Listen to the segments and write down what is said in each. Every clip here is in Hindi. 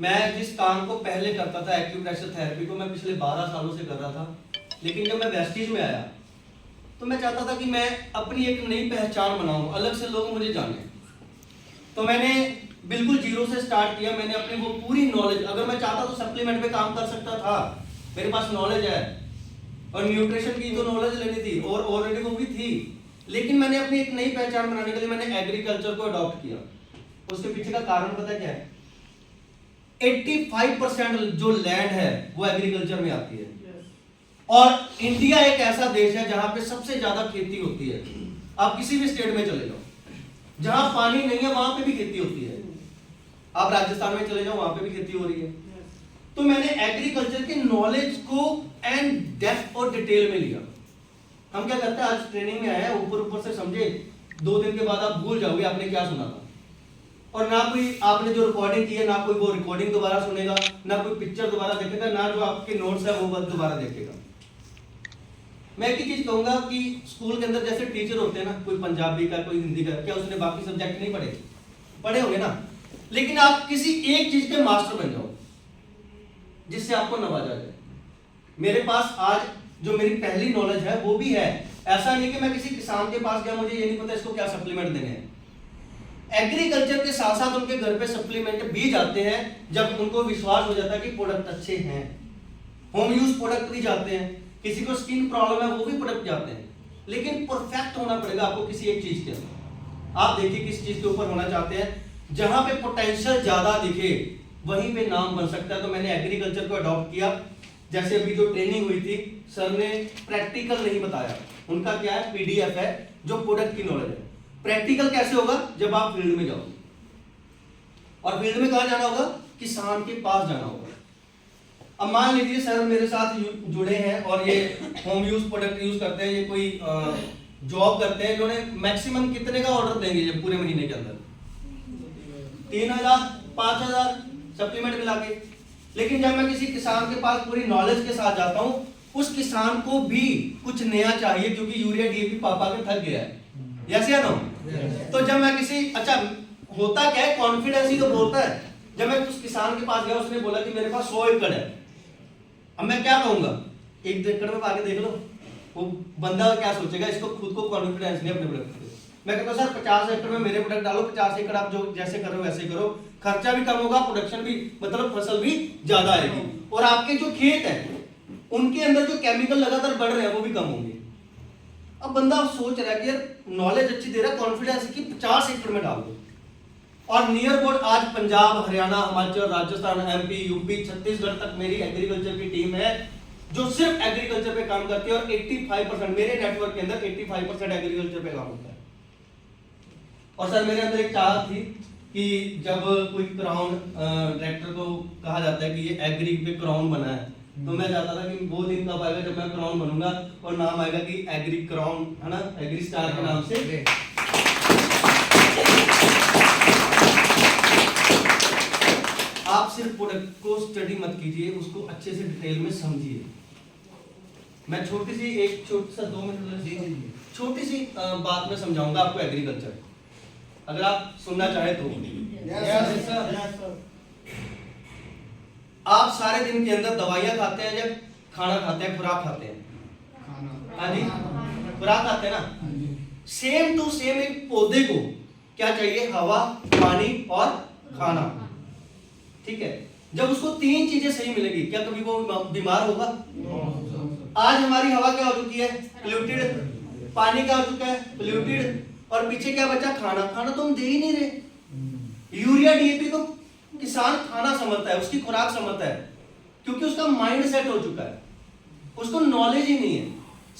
मैं जिस काम को पहले करता था, एक्यूप्रेशर थेरेपी को, मैं पिछले 12 सालों से कर रहा था, लेकिन जब मैं वेस्टीज में आया तो मैं चाहता था कि मैं अपनी एक नई पहचान बनाऊं, अलग से लोग मुझे जाने। तो मैंने बिल्कुल जीरो से स्टार्ट किया। मैंने अपनी वो पूरी नॉलेज, अगर मैं चाहता तो सप्लीमेंट पे काम कर सकता था, मेरे पास नॉलेज है और न्यूट्रिशन की तो नॉलेज लेनी थी और ऑलरेडी वो भी थी, लेकिन मैंने अपनी एक नई पहचान बनाने के लिए मैंने एग्रीकल्चर को अडॉप्ट किया। उसके पीछे का कारण पता क्या है? 85% जो लैंड है वो एग्रीकल्चर में आती है। और इंडिया एक ऐसा देश है जहां पे सबसे ज्यादा खेती होती है। आप किसी भी स्टेट में चले जाओ, जहां पानी नहीं है वहां पे भी खेती होती है। आप राजस्थान में चले जाओ, वहां पे भी खेती हो रही है। तो मैंने एग्रीकल्चर के नॉलेज को एंड डेप्थ और डिटेल में लिया। हम क्या करते हैं, आज ट्रेनिंग में आए हैं, ऊपर ऊपर से समझे, 2 दिन के बाद आप भूल जाओगे आपने क्या सुना था। और ना कोई आपने जो रिकॉर्डिंग की है, ना कोई वो रिकॉर्डिंग दोबारा सुनेगा, ना कोई पिक्चर दोबारा देखेगा, ना जो आपके नोट्स है वो दोबारा देखेगा। मैं एक ही चीज कहूंगा कि स्कूल के अंदर जैसे टीचर होते हैं ना, कोई पंजाबी का, कोई हिंदी का, क्या उसने बाकी सब्जेक्ट नहीं पढ़े? पढ़े होंगे ना। लेकिन आप किसी एक चीज के मास्टर बन जाओ जिससे आपको नवाजा जाए। मेरे पास आज जो मेरी पहली नॉलेज है वो भी है। ऐसा नहीं कि मैं किसी किसान के पास गया, मुझे ये नहीं पता इसको क्या सप्लीमेंट देने हैं। एग्रीकल्चर के साथ साथ उनके घर पे सप्लीमेंट भी जाते हैं जब उनको विश्वास हो जाता है कि प्रोडक्ट अच्छे हैं। होम यूज प्रोडक्ट भी जाते हैं, किसी को स्किन प्रॉब्लम है वो भी प्रोडक्ट जाते हैं, लेकिन परफेक्ट होना पड़ेगा आपको किसी एक चीज के अंदर। आप देखिए किस चीज के ऊपर होना चाहते हैं, जहां पे पोटेंशियल ज्यादा दिखे वहीं पे नाम बन सकता है। तो मैंने एग्रीकल्चर को अडॉप्ट किया। जैसे अभी जो ट्रेनिंग हुई थी, सर ने प्रैक्टिकल नहीं बताया, उनका क्या है, पीडीएफ है जो प्रोडक्ट की नॉलेज है। प्रैक्टिकल कैसे होगा? जब आप फील्ड में जाओ, और फील्ड में कहां जाना होगा? किसान के पास जाना होगा। अब मान लीजिए सर मेरे साथ जुड़े हैं और ये होम यूज प्रोडक्ट यूज करते हैं, ये कोई जॉब करते हैं, इन्होंने मैक्सिमम कितने का ऑर्डर देंगे ये पूरे महीने के अंदर? 3000 5000 सप्लीमेंट मिला के। लेकिन जब मैं किसी किसान के पास पूरी नॉलेज के साथ जाता हूं, उस किसान को भी कुछ नया चाहिए, क्योंकि यूरिया डीएपी पापा के थक गया है। यस या नो? तो जब मैं किसी, अच्छा होता क्या है, कॉन्फिडेंस ही तो बोलता है। जब मैं उस किसान के पास गया, उसने बोला कि मेरे पास 100 एकड़ है। अब मैं क्या कहूंगा? 1 एकड़ में आगे देख लो। वो बंदा क्या सोचेगा, इसको खुद को कॉन्फिडेंस नहीं अपने प्रोडक्ट पे। मैं कहता हूं सर 50 एकड़ में मेरे प्रोडक्ट डालो, 50 एकड़ आप जो जैसे करो वैसे करो, खर्चा भी कम होगा, प्रोडक्शन भी, मतलब फसल भी ज्यादा आएगी, और आपके जो खेत है उनके अंदर जो केमिकल लगातार बढ़ रहे हैं वो भी कम होंगे। अब बंदा सोच रहा है कि यार नॉलेज अच्छी दे रहा है, कॉन्फिडेंस की 50 एकड़ में डाल दो। और नियर अबाउट आज पंजाब, हरियाणा, हिमाचल, राजस्थान, एमपी, यूपी, छत्तीसगढ़ तक मेरी एग्रीकल्चर की टीम है जो सिर्फ एग्रीकल्चर पे काम करती है। और 85% मेरे नेटवर्क के अंदर 85% एग्रीकल्चर पे काम होता है। और सर मेरे अंदर एक चाहत थी कि जब कोई क्राउन डायरेक्टर को कहा जाता है कि ये एग्री पे क्राउन बना है, तो मैं चाहता था कि वो दिन कब आएगा जब मैं क्राउन बनूंगा और नाम आएगा कि एग्री क्राउन, है ना, एग्री स्टार के नाम से। आप सिर्फ प्रोडक्ट को स्टडी मत कीजिए, उसको अच्छे से डिटेल में समझिए। मैं छोटी सी 2 मिनट छोटी सी बात में समझाऊंगा आपको एग्रीकल्चर, अगर आप सुनना चाहे तो। Yes sir. आप सारे दिन के अंदर दवाइयां खाते हैं, जब खाना खाते हैं, खुराक खाते हैं, हाँ जी, खुराक खाते हैं ना। सेम टू सेम एक पौधे को क्या चाहिए? हवा, पानी और खाना। ठीक है, जब उसको 3 चीजें सही मिलेगी, क्या कभी वो बीमार होगा? आज हमारी हवा क्या हो चुकी है? पोल्यूटेड। पानी क्या हो चुका है? पोल्यूटेड। और पीछे क्या बचा? खाना। खाना तो हम दे ही नहीं रहे। यूरिया डीएपी को किसान खाना समझता है, उसकी खुराक समझता है, क्योंकि उसका माइंड सेट हो चुका है, उसको नॉलेज ही नहीं है।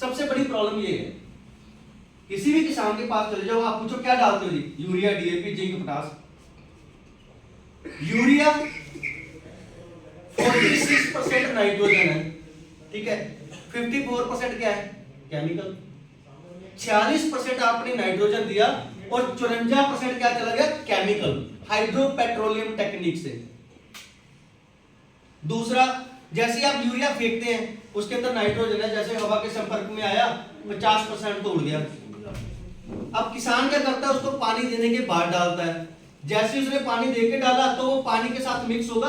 सबसे बड़ी प्रॉब्लम ये है, किसी भी किसान के पास चले जाओ, आप पूछो क्या डालते हो जी? Urea, DAP, zinc, potash. Urea 46% nitrogen है, ठीक है, 54% क्या है? केमिकल। 46% आपने नाइट्रोजन दिया और 54% क्या चला गया? केमिकल, हाइड्रोपेट्रोलियम टेक्निक से। दूसरा, जैसे आप यूरिया फेंकते हैं उसके अंदर नाइट्रोजन है, जैसे हवा के संपर्क में आया 50% तो उड़ गया। अब किसान क्या करता है? उसको पानी देने के बाद डालता है, जैसे उसने पानी देके डाला तो वो पानी के साथ मिक्स होगा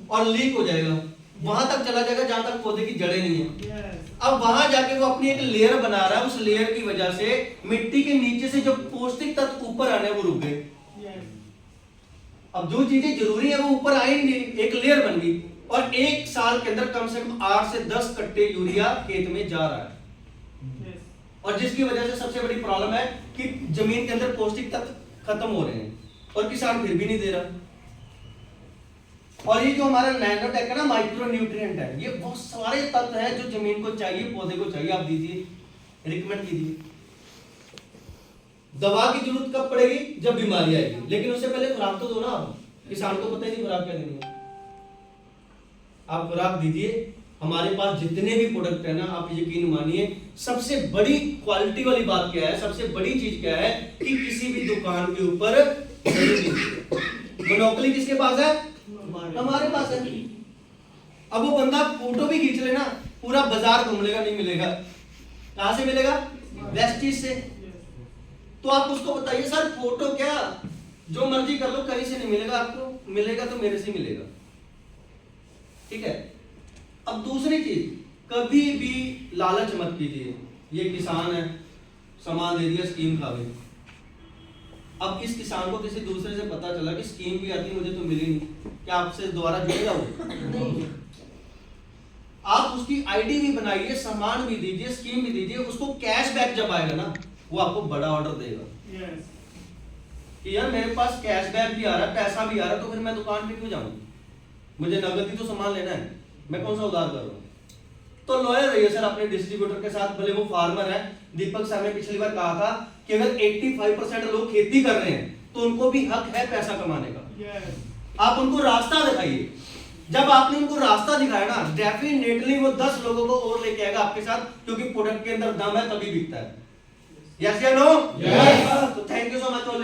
और लीक हो जाएगा, वहां तक चला जाएगा जहां तक पौधे की जड़ें नहीं है। अब वहां जाके वो अपनी एक लेयर बना रहा है, उस लेयर की वजह से मिट्टी के नीचे से जो पौष्टिक तत्व ऊपर आने वो रुक गए। अब जो चीजें जरूरी है वो ऊपर आई नहीं, एक लेयर बन गई। और एक साल के अंदर कम से कम 8 से 10 कट्टे यूरिया खेत में जा रहा है, और जिसकी वजह से सबसे बड़ी प्रॉब्लम है कि जमीन के अंदर पौष्टिक तत्व खत्म हो रहे हैं और किसान फिर भी नहीं दे रहा। और ये जो हमारा नैनोटेक है ना, माइक्रो न्यूट्रिएंट है, ये बहुत सारे तत्व हैं जो जमीन को चाहिए, पौधे को चाहिए। आप दीजिए, रिकमेंड कीजिए। दवा की जरूरत कब पड़ेगी? जब बीमारी आएगी, लेकिन उससे पहले खुराक तो दो ना। आप किसान को पता ही नहीं खुराक क्या देनी है। आप खुराक दीजिए। हमारे पास जितने भी प्रोडक्ट है ना, आप यकीन मानिए, सबसे बड़ी क्वालिटी वाली बात क्या है, सबसे बड़ी चीज क्या है कि किसी भी दुकान के ऊपर मोनोपोली किसके पास है? हमारे पास है। अब वो बंदा फोटो भी खींच लेना, पूरा बाजार घूम लेगा, नहीं मिलेगा। कहां से मिलेगा? वेस्टीज से। तो आप उसको बताइए, सर फोटो क्या, जो मर्जी कर लो, कहीं से नहीं मिलेगा आपको, मिलेगा तो मेरे से मिलेगा। ठीक है। अब दूसरी चीज, कभी भी लालच मत कीजिए। ये किसान है, सामान दे दिया, स्कीम खा गई। अब इस किसान को किसी दूसरे से पता चला कि स्कीम भी आती, मुझे तो मिली नहीं, क्या आपसे दोबारा जुड़ेगा वो? नहीं। आप उसकी आईडी भी बनाइए, सामान भी दीजिए, स्कीम भी दीजिए, उसको कैशबैक जब आएगा ना, वो आपको बड़ा ऑर्डर देगा। कि यार मेरे पास कैशबैक भी आ रहा है, पैसा भी आ रहा है, तो फिर मैं दुकान पे क्यों जाऊं? मुझे नगद ही तो सामान लेना है, मैं कौन सा उधार कर रहा हूं? तो लॉयल रहिए सर अपने डिस्ट्रीब्यूटर के साथ, भले वो फार्मर है। दीपक सर ने पिछली बार कहा था कि अगर 85% लोग खेती कर रहे हैं तो उनको भी हक है पैसा कमाने का। आप उनको रास्ता दिखाइए। जब आपने उनको रास्ता दिखाया ना, डेफिनेटली वो 10 लोगों को और लेके आएगा आपके साथ, क्योंकि प्रोडक्ट के अंदर दम है, तभी बिकता है। यस या नो? यस। तो thank you so much all.